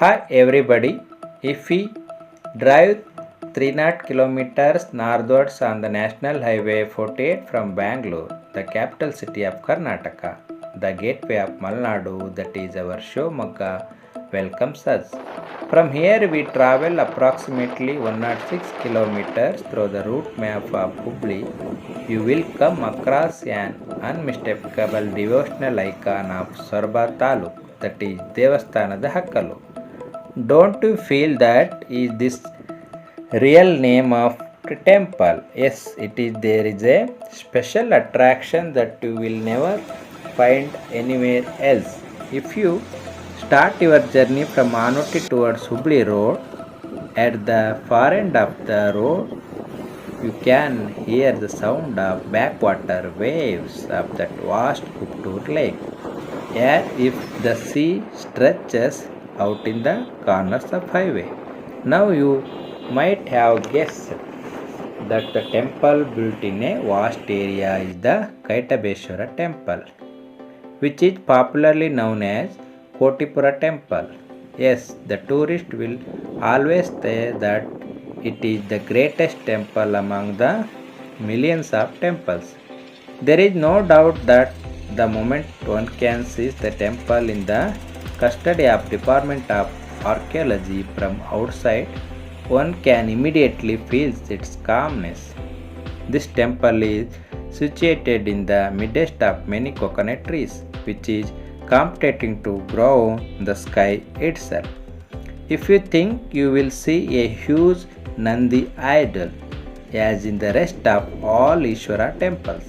Hi everybody. If we drive 300 kilometers northwards on the National Highway 48 from Bangalore, the capital city of Karnataka, the gateway of Malnadu, that is our Shivamogga, welcomes us. From here we travel approximately 106 kilometers through the route map of Hubli. You will come across an unmistakable devotional icon of sorab taluk, that is Devasthanada Hakkalu. Don't you feel that is this real name of the temple? Yes, it is. There is a special attraction that you will never find anywhere else. If you start your journey from Anuti towards Hubli Road, at the far end of the road, you can hear the sound of backwater waves of that vast Kubaturu lake, as if the sea stretches out in the corners of highway. Now you might have guessed that the temple built in a vast area is the Kaitabheshwara temple, which is popularly known as Kotipura temple. Yes, the tourist will always say that it is the greatest temple among the millions of temples. There is no doubt that the moment one can see the temple in the custody of Department of Archaeology from outside, one can immediately feel its calmness. This temple is situated in the midst of many coconut trees, which is competing to grow in the sky itself. If you think you will see a huge Nandi idol, as in the rest of all Ishvara temples,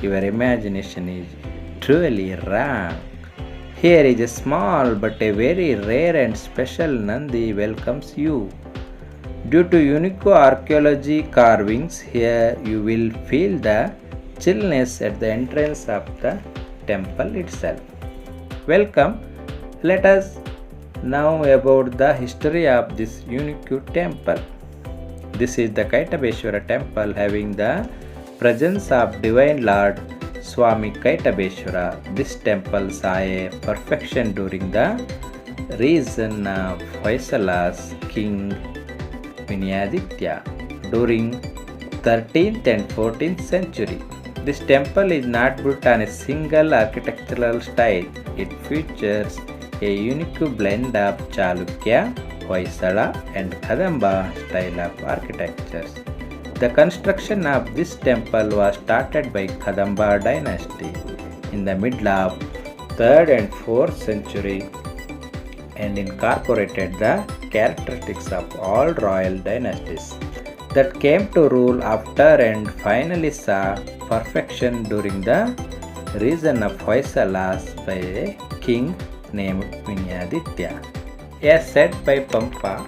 your imagination is truly wrong. Here is a small but a very rare and special Nandi welcomes you. Due to unique archaeology carvings, here you will feel the chillness at the entrance of the temple itself. Welcome. Let us know about the history of this unique temple. This is the Kaitabheshwara temple, having the presence of Divine Lord Swami Kaitabheshwara. This temple saw a perfection during the reign of Hoysala's king Vinayaditya during 13th and 14th century. This temple is not built on a single architectural style. It features a unique blend of Chalukya, Hoysala and Kadamba style of architectures. The construction of this temple was started by Kadamba dynasty in the middle of 3rd and 4th century and incorporated the characteristics of all royal dynasties that came to rule after and finally saw perfection during the reign of Hoysalas by a king named Vinayaditya. As said by Pampa,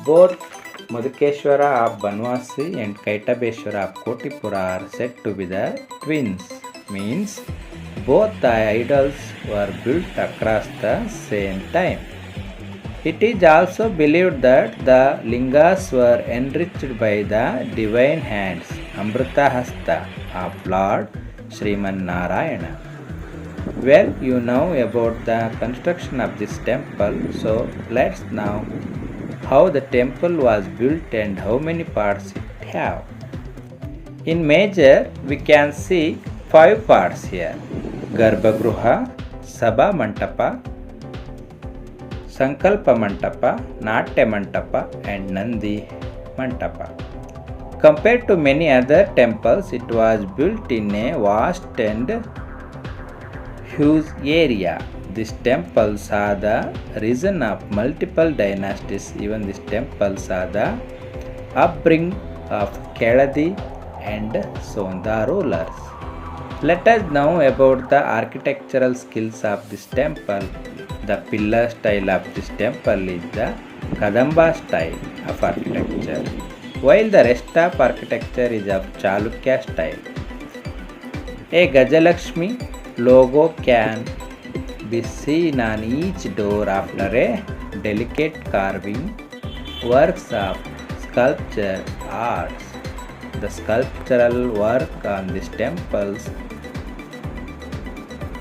both Madhukeshwara of Banwasi and Kaitabheshwara of Kotipura are said to be the twins, means both the idols were built across the same time. It is also believed that the lingas were enriched by the divine hands, Amrita Hasta, of Lord Sriman Narayana. Well, you know about the construction of this temple, so let's now how the temple was built and how many parts it have. In major, we can see 5 parts here: Garbhagruha, Sabha Mantapa, Sankalpa Mantapa, Natya Mantapa and Nandi Mantapa. Compared to many other temples, it was built in a vast and huge area. This temple saw the reign of multiple dynasties. Even this temple saw the upbringing of Keladi and Sonda rulers. Let us know about the architectural skills of this temple. The pillar style of this temple is the Kadamba style of architecture, while the rest of architecture is of Chalukya style. A Gajalakshmi logo can be seen on each door after a delicate carving works of sculpture arts. The sculptural work on this temple's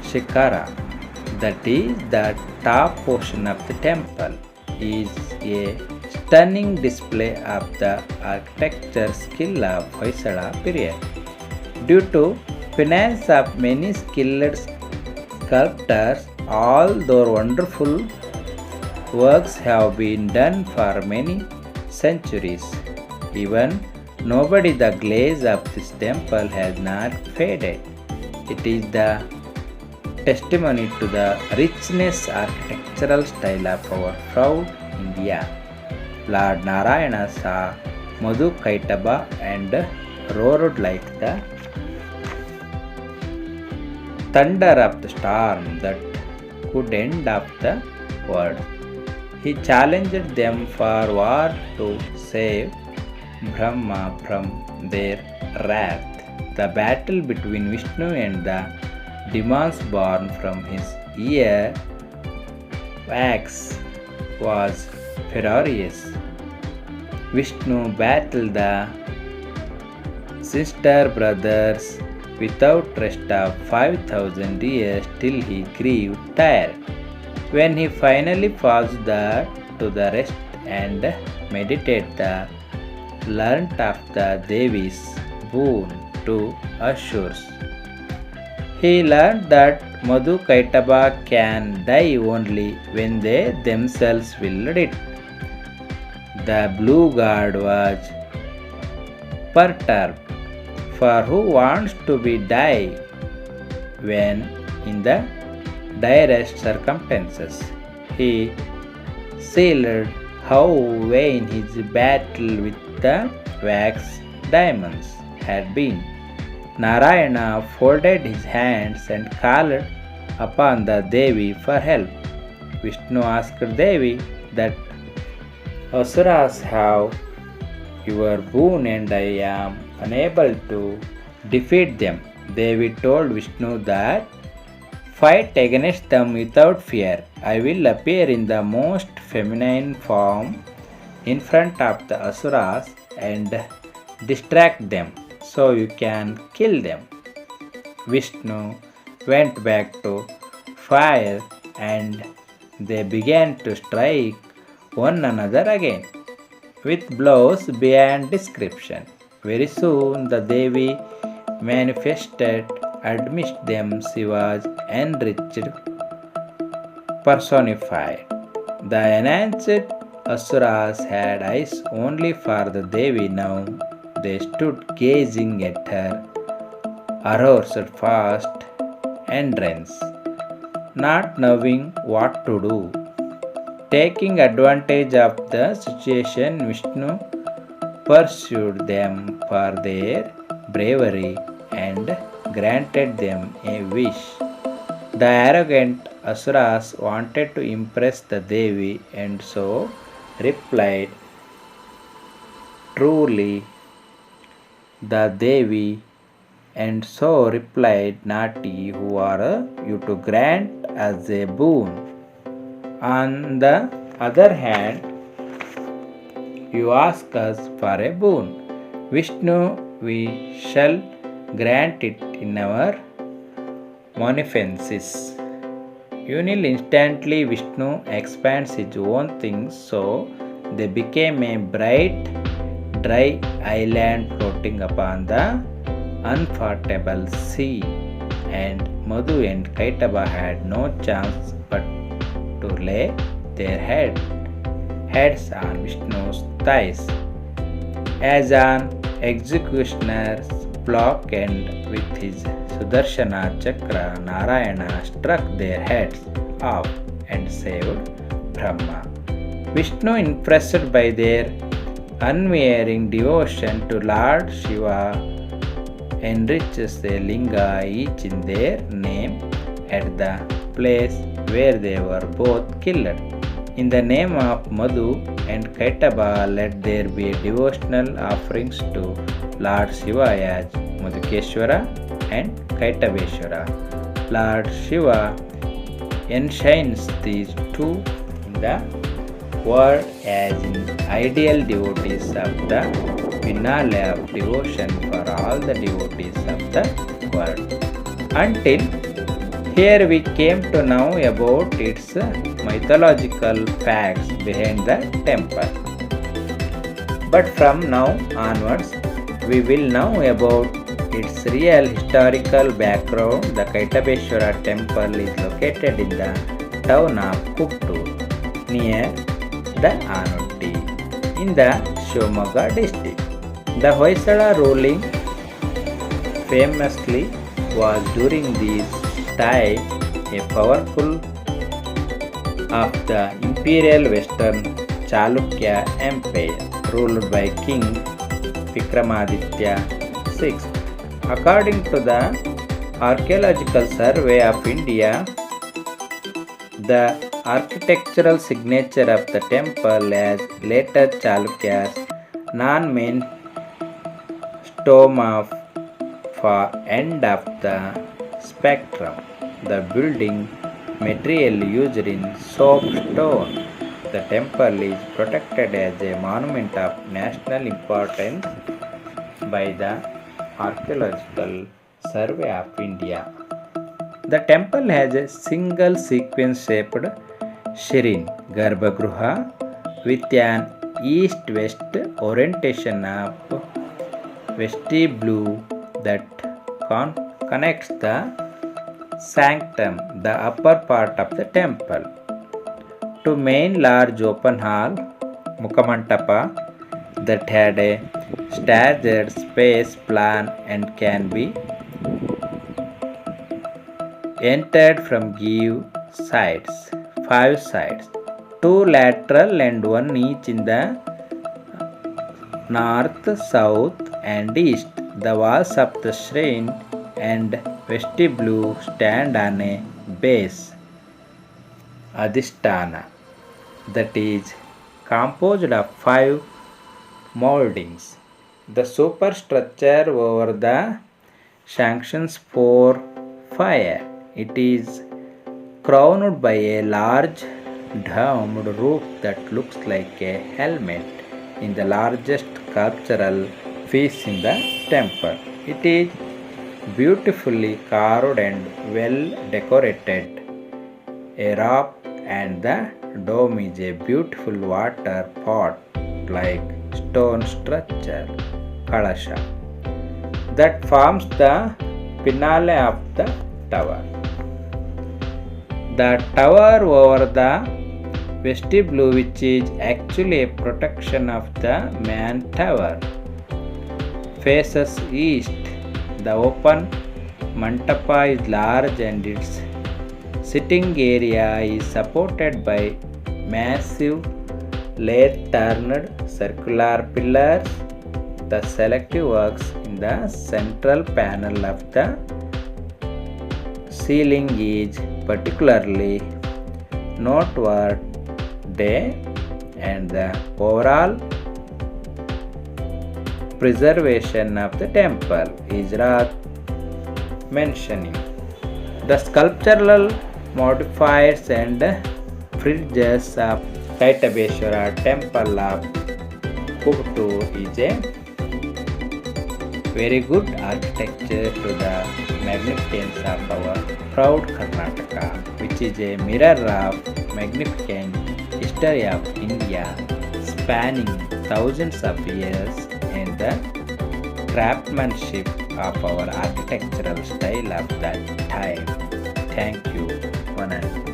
Shikara, that is the top portion of the temple is a stunning display of the architecture skill of Hoysala period. Due to finance of many skilled sculptors, all their wonderful works have been done for many centuries. Even nobody, the glaze of this temple has not faded. It is the testimony to the richness architectural style of our proud India. Lord Narayana saw Madhu Kaitaba and roared like the thunder of the storm that could end of the world. He challenged them for war to save Brahma from their wrath. The battle between Vishnu and the demons born from his ear wax was furious. Vishnu battled the sister brothers without rest of 5,000 years till he grew tired. When he finally paused to the rest and meditate the learnt of the Devi's boon to Asurs. He learned that Madhu Kaitaba can die only when they themselves willed it. The blue god was perturbed, for who wants to be die when in the direst circumstances? He sealed how vain his battle with the wax diamonds had been. Narayana folded his hands and called upon the Devi for help. Vishnu asked Devi that Asuras have your boon and I am unable to defeat them. Devi told Vishnu that fight against them without fear. I will appear in the most feminine form in front of the Asuras and distract them so you can kill them. Vishnu went back to fire and they began to strike one another again with blows beyond description. Very soon the Devi manifested amidst them. She was enriched, personified. The enhanced Asuras had eyes only for the Devi now. They stood gazing at her aroused fast entrance, not knowing what to do. Taking advantage of the situation, Vishnu pursued them for their bravery and granted them a wish. The arrogant Asuras wanted to impress the Devi and so replied, truly the Devi, and so replied, naughty, who are you to grant as a boon? On the other hand, you ask us for a boon. Vishnu, we shall grant it in our munificence. Instantly Vishnu expands his own things, so they became a bright, dry island floating upon the unfordable sea, and Madhu and Kaitaba had no chance but to lay their heads on Vishnu's thighs. As an executioner's block, and with his Sudarshana Chakra, Narayana struck their heads off and saved Brahma. Vishnu, impressed by their unwearying devotion to Lord Shiva, enriches a linga each in their name at the place where they were both killed. In the name of Madhu and Kaitaba, let there be devotional offerings to Lord Shiva as Madhukeshwara and Kaitabheshwara. Lord Shiva enshrines these two in the world as in ideal devotees of the finale of devotion for all the devotees of the world. Until Here we came to know about its mythological facts behind the temple. But from now onwards, we will know about its real historical background. The Kaitabheshwara temple is located in the town of Kubaturu near the Anutti in the Shimoga district. The Hoysala ruling famously was during this time a powerful of the imperial western Chalukya empire ruled by King Vikramaditya VI. According to the Archaeological Survey of India, the architectural signature of the temple as later Chalukya's non-main stone of for end of the spectrum. The building material used in soapstone. The temple is protected as a monument of national importance by the Archaeological Survey of India. The temple has a single sequence shaped shrine Garbhagruha with an east-west orientation of vestibule that connects the sanctum, the upper part of the temple, to main large open hall Mukhamantapa that had a staggered space plan and can be entered from five sides, two lateral and one each in the north, south and east. The walls of the shrine and vestibule stand on a base Adhisthana that is composed of 5 moldings. The superstructure over the sanctions for fire. It is crowned by a large domed roof that looks like a helmet in the largest sculptural piece in the temple. It is beautifully carved and well decorated. A rock and the dome is a beautiful water pot like stone structure Kalasha that forms the finale of the tower. The tower over the vestibule, which is actually a protection of the main tower, faces east. The open mantapa is large and its sitting area is supported by massive lathe-turned circular pillars. The selective works in the central panel of the ceiling is particularly noteworthy, and the overall preservation of the temple is worth mentioning. The sculptural modifiers and fringes of Kaitabheshwara temple of Kubaturu is a very good architecture to the magnificence of our proud Karnataka, which is a mirror of magnificent history of India spanning thousands of years and the craftsmanship of our architectural style of that time. Thank you, one and all.